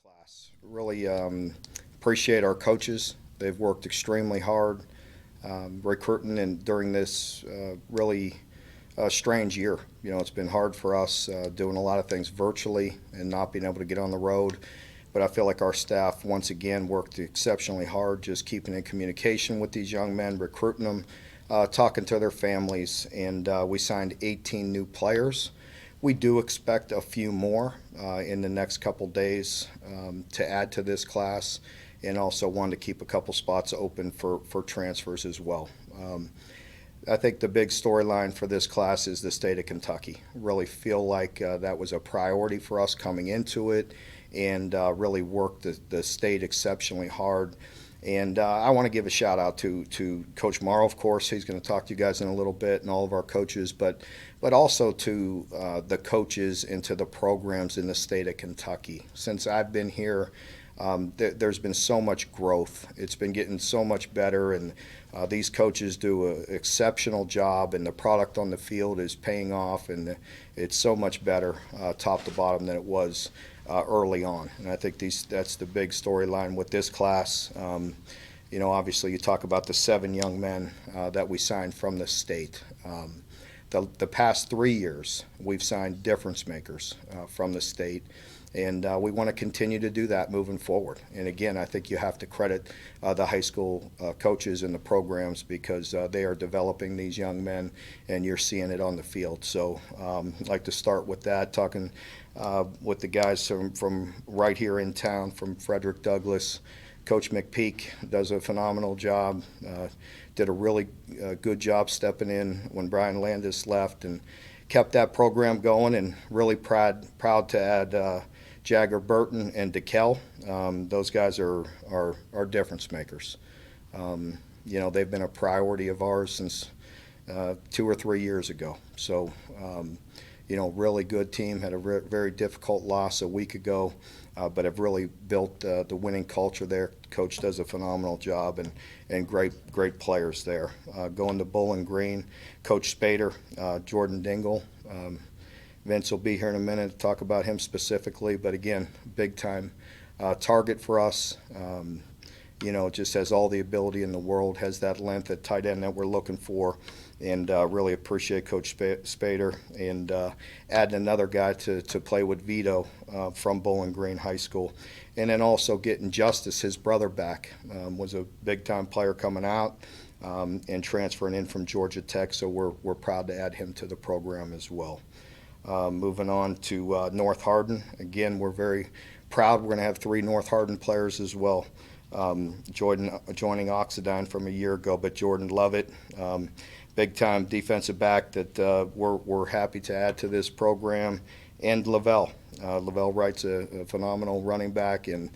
class. Really appreciate our coaches. They've worked extremely hard recruiting and during this really strange year. It's been hard for us doing a lot of things virtually and not being able to get on the road. But I feel like our staff once again worked exceptionally hard, just keeping in communication with these young men, recruiting them, talking to their families, and we signed 18 new players. We do expect a few more in the next couple days to add to this class, and also wanted to keep a couple spots open for transfers as well. I think the big storyline for this class is the state of Kentucky. Really feel like that was a priority for us coming into it, and really worked the state exceptionally hard. And I want to give a shout out to Coach Morrow, of course. He's going to talk to you guys in a little bit, and all of our coaches, but also to the coaches and to the programs in the state of Kentucky. Since I've been here, there's been so much growth. It's been getting so much better, and these coaches do an exceptional job, and the product on the field is paying off, and it's so much better top to bottom than it was early on. And I think that's the big storyline with this class. Obviously you talk about the 7 young men that we signed from the state. The past 3 years we've signed difference makers from the state, and we want to continue to do that moving forward. And again, I think you have to credit the high school coaches and the programs, because they are developing these young men, and you're seeing it on the field. So I'd like to start with that, talking with the guys from right here in town, from Frederick Douglass. Coach McPeak does a phenomenal job, did a really good job stepping in when Brian Landis left, and kept that program going, and really proud to add Jagger Burton and DeKell. Those guys are difference makers. They've been a priority of ours since 2 or 3 years ago. So, really good team. Had a very difficult loss a week ago, but have really built the winning culture there. Coach does a phenomenal job, and great players there. Going to Bowling Green, Coach Spader, Jordan Dingle. Vince will be here in a minute to talk about him specifically, but again, big time target for us. Just has all the ability in the world, has that length at tight end that we're looking for, and really appreciate Coach Spader, and adding another guy to play with Vito from Bowling Green High School. And then also getting Justice, his brother, back. Was a big-time player coming out and transferring in from Georgia Tech, so we're proud to add him to the program as well. Moving on to North Hardin. Again, we're very proud. We're going to have 3 North Hardin players as well. Jordan joining Oxidine from a year ago, but Jordan Lovett, big-time defensive back that we're happy to add to this program. And Lavelle. Lavelle Wright's a phenomenal running back, and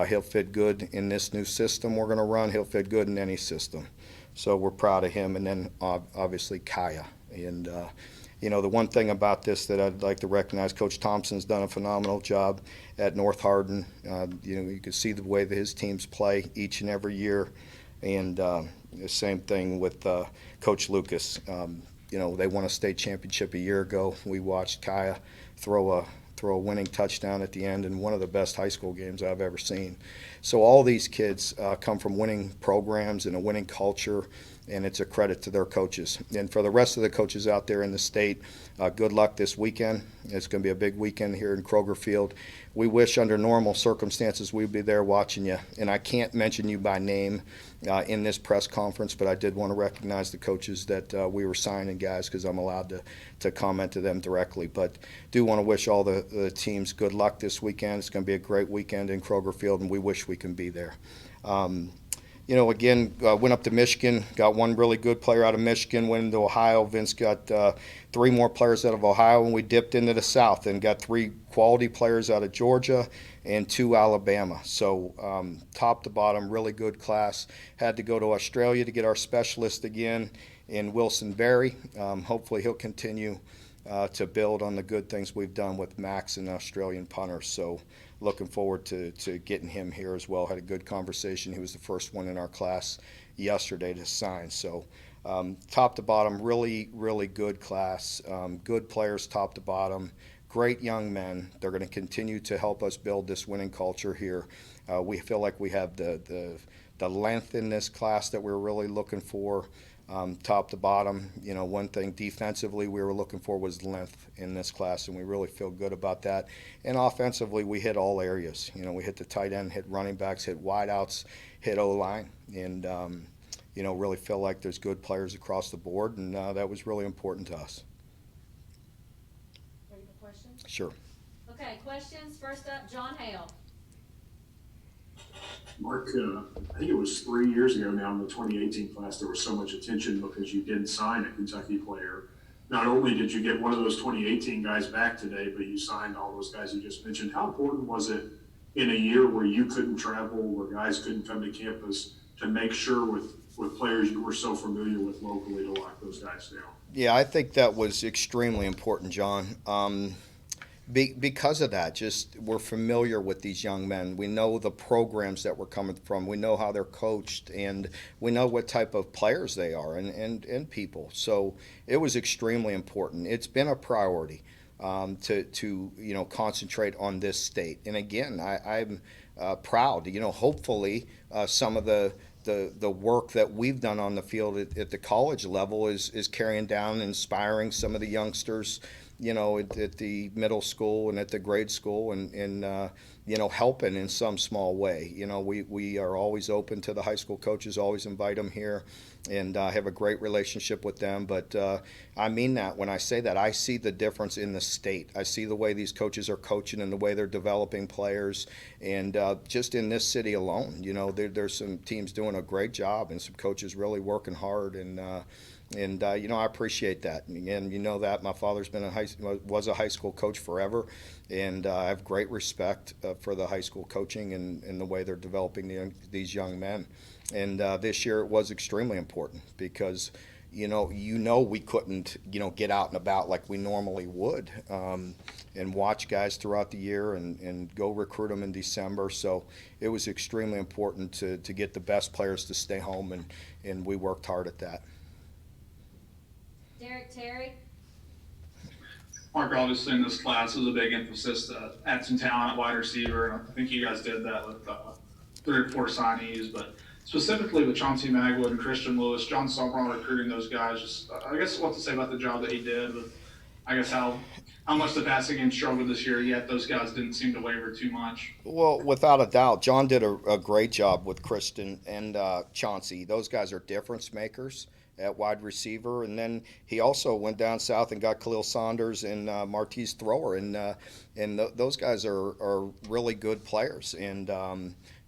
he'll fit good in this new system we're going to run. He'll fit good in any system. So we're proud of him. And then obviously Kaya. And the one thing about this that I'd like to recognize, Coach Thompson's done a phenomenal job at North Hardin. You can see the way that his teams play each and every year. And the same thing with Coach Lucas. They won a state championship a year ago. We watched Kaya throw a winning touchdown at the end in one of the best high school games I've ever seen. So all these kids come from winning programs and a winning culture, and it's a credit to their coaches. And for the rest of the coaches out there in the state, good luck this weekend. It's going to be a big weekend here in Kroger Field. We wish under normal circumstances we'd be there watching you. And I can't mention you by name in this press conference, but I did want to recognize the coaches that we were signing, guys, because I'm allowed to comment to them directly. But do want to wish all the teams good luck this weekend. It's going to be a great weekend in Kroger Field, and we wish we can be there. Again, went up to Michigan, got one really good player out of Michigan, went into Ohio. Vince got 3 more players out of Ohio, and we dipped into the South and got 3 quality players out of Georgia and 2 Alabama. So top to bottom, really good class. Had to go to Australia to get our specialist again in Wilson Berry. Hopefully he'll continue to build on the good things we've done with Max and Australian punters. So looking forward to getting him here as well. Had a good conversation. He was the first one in our class yesterday to sign. So top to bottom, really good class. Good players top to bottom. great young men. They're going to continue to help us build this winning culture here. We feel like we have the length in this class that we're really looking for, top to bottom. You know, one thing defensively we were looking for was length in this class, and we really feel good about that. And offensively, we hit all areas. You know, we hit the tight end, hit running backs, hit wideouts, hit O-line, and you know, really feel like there's good players across the board, and that was really important to us. Ready for questions? Sure. Okay, questions. First up, John Hale. Mark, I think it was 3 years ago now in the 2018 class, there was so much attention because you didn't sign a Kentucky player. Not only did you get one of those 2018 guys back today, but you signed all those guys you just mentioned. How important was it in a year where you couldn't travel, where guys couldn't come to campus, to make sure with players you were so familiar with locally to lock those guys down? Yeah, I think that was extremely important, John. Because of that, just we're familiar with these young men. We know the programs that we're coming from. We know how they're coached, and we know what type of players they are and people. So it was extremely important. It's been a priority to you know, concentrate on this state. And again, I'm proud. You know, hopefully some of the work that we've done on the field at the college level is carrying down, inspiring some of the youngsters, you know, at the middle school and at the grade school, and you know, helping in some small way. You know, we are always open to the high school coaches, always invite them here, and have a great relationship with them. But I mean that when I say that. I see the difference in the state. I see the way these coaches are coaching and the way they're developing players. And just in this city alone, you know, there's some teams doing a great job and some coaches really working hard. And you know, I appreciate that. And again, you know that my father's been was a high school coach forever, and I have great respect for the high school coaching and the way they're developing these young men. And this year it was extremely important because you know we couldn't get out and about like we normally would, and watch guys throughout the year and go recruit them in December. So it was extremely important to get the best players to stay home, and we worked hard at that. Derek Terry. Mark, obviously in this class was a big emphasis to add some talent at wide receiver, and I think you guys did that with 3 or 4 signees, but specifically with Chauncey Magwood and Christian Lewis, John Summerall recruiting those guys. Just, I guess what to say about the job that he did, with I guess how much the passing game struggled this year, yet those guys didn't seem to waver too much. Well, without a doubt, John did a great job with Christian and Chauncey. Those guys are difference makers at wide receiver, and then he also went down south and got Khalil Saunders and Martise Thrower, and those guys are really good players. And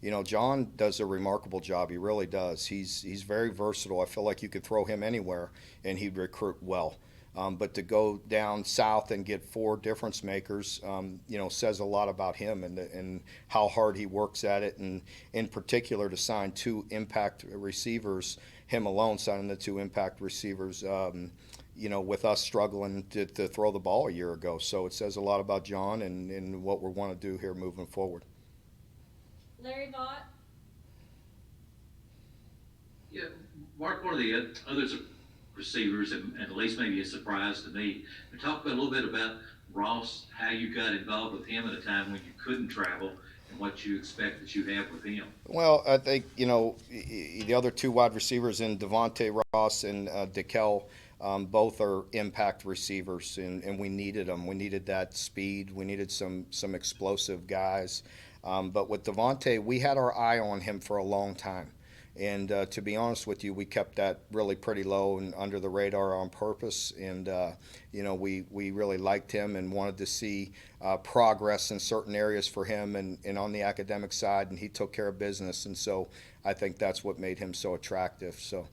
you know, John does a remarkable job. He really does. He's very versatile. I feel like you could throw him anywhere and he'd recruit well. But to go down south and get 4 difference makers, you know, says a lot about him and how hard he works at it. And in particular, to sign 2 impact receivers, him alone signing the 2 impact receivers, you know, with us struggling to throw the ball a year ago. So it says a lot about John and what we want to do here moving forward. Larry Vaught. Yeah, Mark, one of the other receivers, and at least maybe a surprise to me, we talked a little bit about Ross, how you got involved with him at a time when you couldn't travel, and what you expect that you have with him. Well, I think, you know, the other 2 wide receivers in Devontae Ross and DeKel, both are impact receivers, and we needed them. We needed that speed. We needed some explosive guys. But with Devontae, we had our eye on him for a long time. And to be honest with you, we kept that really pretty low and under the radar on purpose. And, you know, we really liked him and wanted to see progress in certain areas for him and on the academic side. And he took care of business. And so I think that's what made him so attractive. So,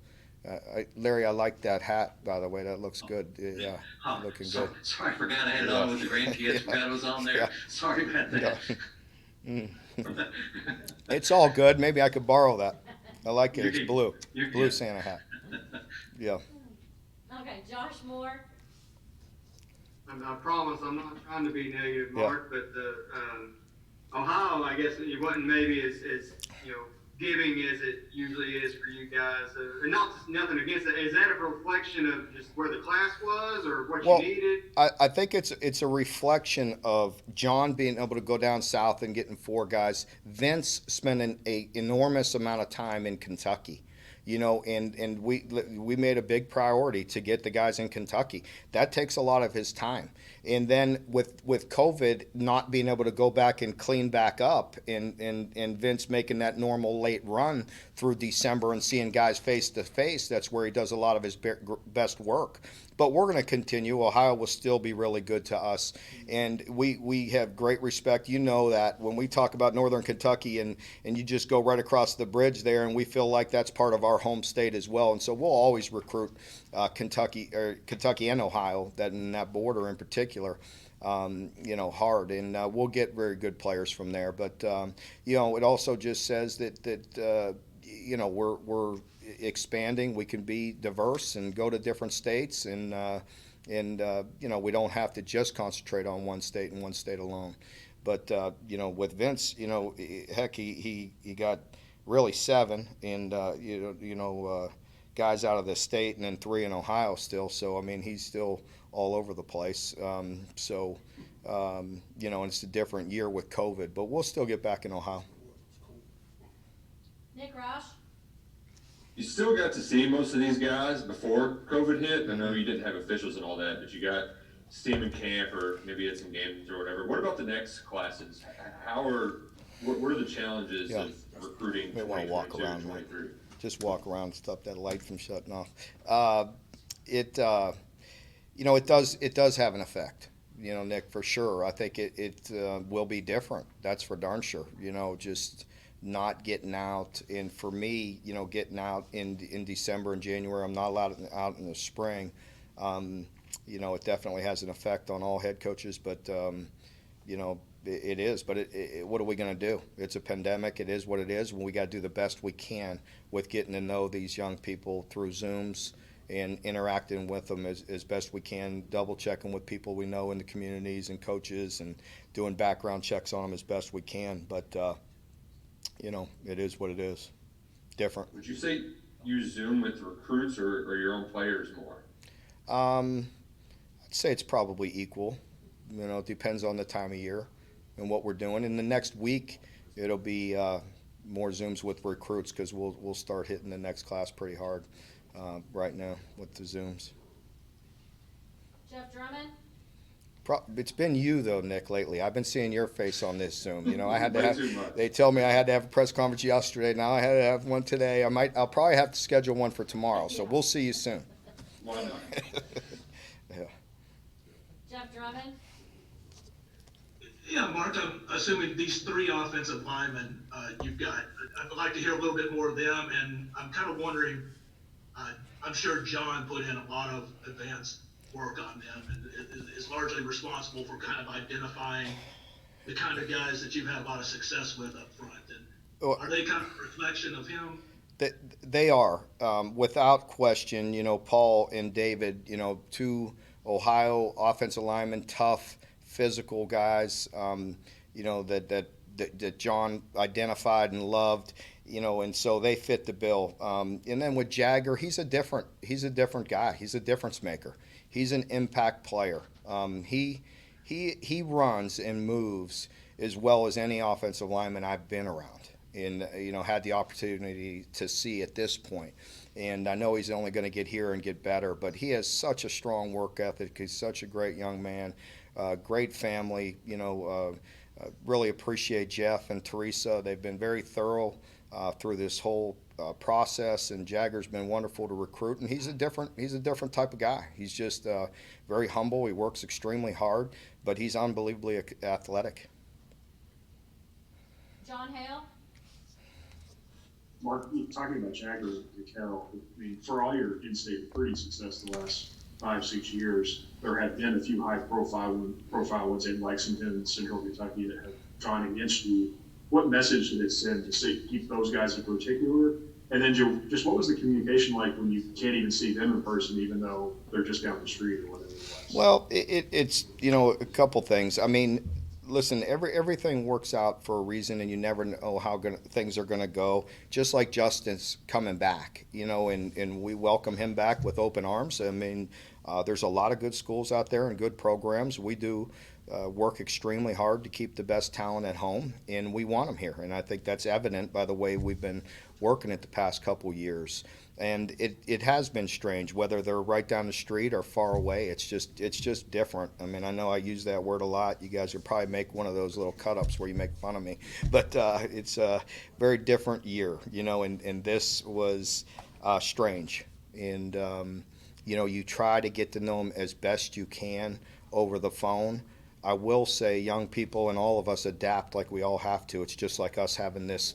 Larry, I like that hat, by the way. That looks good. Yeah, looking good. Sorry, I forgot I had it on with the grandkids. Forgot it was on there. Yeah. Sorry about that. Yeah. It's all good. Maybe I could borrow that. I like it. It's blue. Blue Santa hat. Yeah. Okay, Josh Moore. I promise I'm not trying to be negative, Mark, but the Ohio, I guess it wasn't maybe as giving as it usually is for you guys. And nothing against it. Is that a reflection of just where the class was or what Well, you needed? I think it's a reflection of John being able to go down south and getting 4 guys, Vince spending a enormous amount of time in Kentucky. And we made a big priority to get the guys in Kentucky. That takes a lot of his time. And then with COVID not being able to go back and clean back up, and Vince making that normal late run through December and seeing guys face to face, that's where he does a lot of his best work. But we're going to continue. Ohio will still be really good to us, and we have great respect. You know that when we talk about Northern Kentucky, and you just go right across the bridge there, and we feel like that's part of our home state as well. And so we'll always recruit Kentucky and Ohio, that in that border in particular, hard, and we'll get very good players from there. But it also just says that we're expanding. We can be diverse and go to different states, and we don't have to just concentrate on one state and one state alone. But with Vince, heck, he got really 7, and guys out of the state, and then 3 in Ohio still. So I mean, he's still all over the place. And it's a different year with COVID, but we'll still get back in Ohio. Nick Roush. You still got to see most of these guys before COVID hit. I know you didn't have officials and all that, but you got to see them in camp or maybe at some games or whatever. What about the next classes? What are the challenges of recruiting? They want to walk around, 23? Just walk around and stop that light from shutting off. It does have an effect, Nick, for sure. I think it will be different. That's for darn sure. Just not getting out, and for me, getting out in December and January, I'm not allowed out in the spring. It definitely has an effect on all head coaches, but it is. But what are we going to do? It's a pandemic. It is what it is. We got to do the best we can with getting to know these young people through Zooms and interacting with them as best we can, double checking with people we know in the communities and coaches, and doing background checks on them as best we can. But it is what it is. Different. Would you say you Zoom with recruits or your own players more? I'd say it's probably equal. It depends on the time of year and what we're doing. In the next week, it'll be more Zooms with recruits, because we'll start hitting the next class pretty hard right now with the Zooms. Jeff Drummond. It's been you though, Nick, lately. I've been seeing your face on this Zoom. I had to Way have. too much. They told me I had to have a press conference yesterday. Now I had to have one today. I'll probably have to schedule one for tomorrow. So we'll see you soon. Why not? Yeah. Jeff Drummond. Yeah, Mark, I'm assuming these 3 offensive linemen you've got, I'd like to hear a little bit more of them, and I'm kind of wondering, I'm sure John put in a lot of advanced work on them and is largely responsible for kind of identifying the kind of guys that you've had a lot of success with up front. And are they kind of a reflection of him? They are, without question. Paul and David, 2 Ohio offensive linemen, tough, physical guys, that John identified and loved, and so they fit the bill. And then with Jagger, he's a different guy. He's a difference maker. He's an impact player. He runs and moves as well as any offensive lineman I've been around, and had the opportunity to see at this point. And I know he's only going to get here and get better, but he has such a strong work ethic. He's such a great young man, great family. Really appreciate Jeff and Teresa. They've been very thorough through this whole process, and Jagger's been wonderful to recruit. And he's a different type of guy. He's just very humble. He works extremely hard, but he's unbelievably athletic. John Hale. Mark, talking about Jagger and Carroll, I mean, for all your in-state recruiting success the last 5-6 years, there have been a few high-profile ones in Lexington and Central Kentucky that have gone against you. What message did it send to keep those guys in particular? And then just what was the communication like when you can't even see them in person, even though they're just down the street or whatever it was? Well, it's a couple things. I mean, listen, everything works out for a reason, and you never know how things are going to go. Just like Justin's coming back, and we welcome him back with open arms. I mean, there's a lot of good schools out there and good programs. We do work extremely hard to keep the best talent at home, and we want them here. And I think that's evident by the way we've been working it the past couple years. And it has been strange, whether they're right down the street or far away. It's just different. I mean, I know I use that word a lot. You guys would probably make one of those little cut-ups where you make fun of me. But it's a very different year, and this was strange. And, you try to get to know them as best you can over the phone. I will say young people and all of us adapt like we all have to. It's just like us having this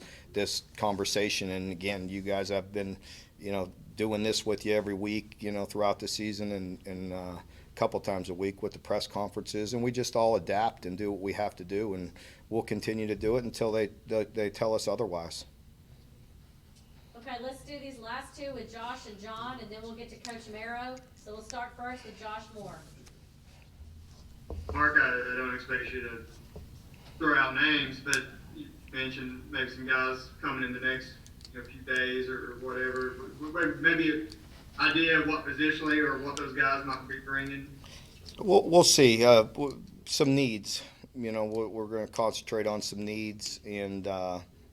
conversation. And again, you guys have been, doing this with you every week, throughout the season and a couple times a week with the press conferences. And we just all adapt and do what we have to do. And we'll continue to do it until they tell us otherwise. Okay, let's do these last two with Josh and John, and then we'll get to Coach Marrow. So we'll start first with Josh Moore. Mark, I don't expect you to throw out names, but you mentioned maybe some guys coming in the next few days or whatever. Maybe an idea of what positionally or what those guys might be bringing. We'll see. Some needs. We're going to concentrate on some needs, and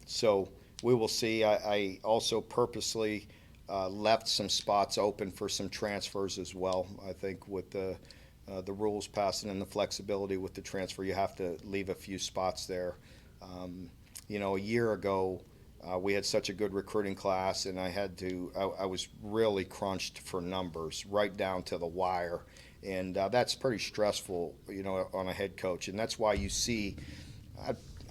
so we will see. I also purposely left some spots open for some transfers as well. I think with the rules passing and the flexibility with the transfer, you have to leave a few spots there. A year ago, we had such a good recruiting class, and I was really crunched for numbers right down to the wire. And that's pretty stressful, on a head coach. And that's why you see,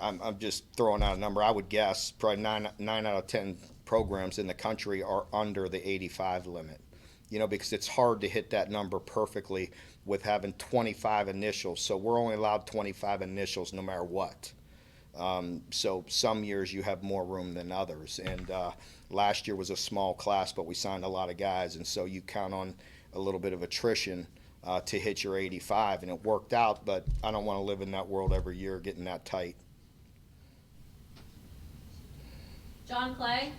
I'm just throwing out a number, I would guess probably nine out of 10 programs in the country are under the 85 limit, because it's hard to hit that number perfectly with having 25 initials. So we're only allowed 25 initials no matter what. So some years you have more room than others. And last year was a small class, but we signed a lot of guys. And so you count on a little bit of attrition to hit your 85. And it worked out, but I don't want to live in that world every year getting that tight. John Clay.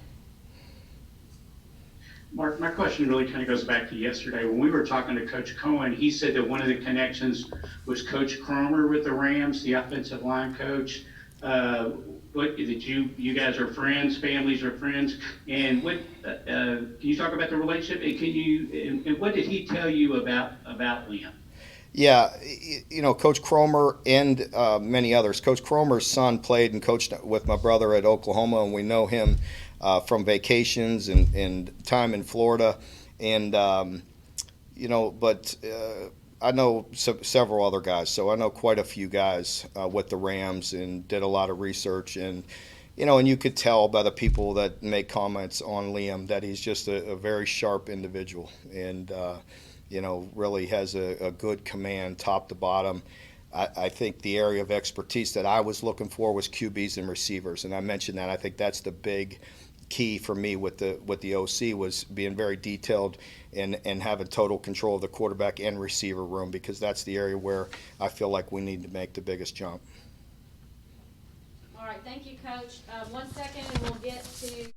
Mark, my question really kind of goes back to yesterday. When we were talking to Coach Cohen, he said that one of the connections was Coach Cromer with the Rams, the offensive line coach. That you guys are friends, families are friends, and what can you talk about the relationship? And what did he tell you about Liam? Yeah, Coach Cromer and many others. Coach Cromer's son played and coached with my brother at Oklahoma, and we know him from vacations and time in Florida. And, but I know several other guys, so I know quite a few guys with the Rams and did a lot of research. And, and you could tell by the people that make comments on Liam that he's just a very sharp individual and, really has a good command top to bottom. I think the area of expertise that I was looking for was QBs and receivers, and I mentioned that. I think that's the big key for me with the OC was being very detailed and having total control of the quarterback and receiver room, because that's the area where I feel like we need to make the biggest jump. All right, thank you, Coach. 1 second, and we'll get to